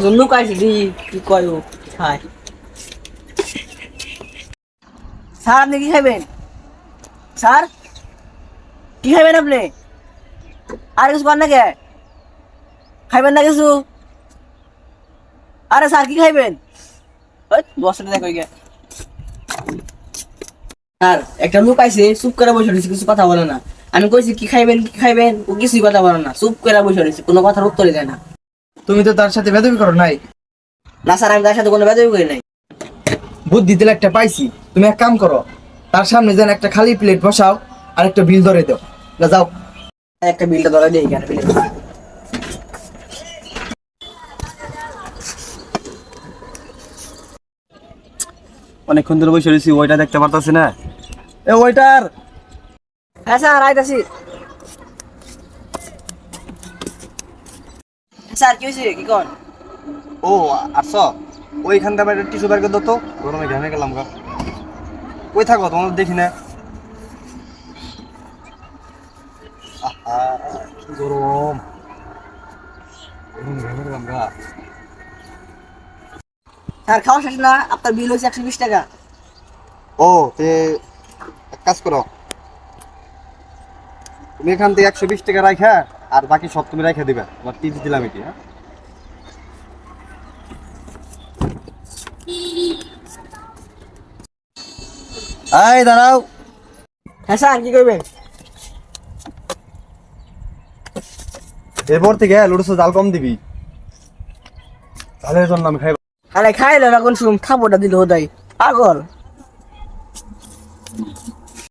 একজন লোক আইছে দি কি কয় ও খায়। স্যার আপনি কি খাইবেন? স্যার কি খাইবেন আপনি? আর কিছু পান না কে? খাইবেন না কিছু? আরে স্যার কি খাইবেন? বসটা দেখো গে। স্যার একটা লোক আইছে চুপ করে বসে রয়েছে, কিছু কথা বলে না। আমি কইছি কি খাইবেন কি খাইবেন, ও কিছুই কথা বলে না, চুপ করে বসে রয়েছে, কোনো কথার উত্তরই দেয় না। তুমি তো তার সাথে বেদবি করো নাই। না স্যার, আমি তার সাথে কোনো বেদবি করি নাই। বুদ্ধি দিলে একটা পাইছি, তুমি এক কাম করো, তার সামনে যেন একটা খালি প্লেট বসাও আর একটা বিল ধরে দাও। যাও। একটা বিলটা ধরে দিই কেন বিলে। অনেকক্ষণ ধরে বসে রয়েছি, ওইটা দেখতে পারতাছি না। এ ওইটার। হ্যাঁ স্যার আইতাছি। স্যার কি হয়েছে কি কন? ও আসছ, ওইখান থেকে একটা টিস্যু বের করে দাও তো, গরমে ঘেমে গেলাম গা। কই থাকো তোমাদের দেখি না। আহা, কি গরম, গরমে ঘেমে গেলাম গা। স্যার খাওয়া শেষ না, আপনার বিল হয়েছে 120 টাকা। ও তে এক কাজ করো, তুমি এখান থেকে 120 টাকা রাখা আর বাকি সব তুমি রেখে দিবে, তোমার টিপস দিলাম এটি। হ্যাঁ এই দাঁড়াও। হ্যাঁ স্যার কি করবেন? এরপর থেকে লুডুসো জাল কম দিবি, তাহলে জন্য আমি খাই। আরে খাইলে না কোন শুন খাবোটা দিল ওটাই পাগল।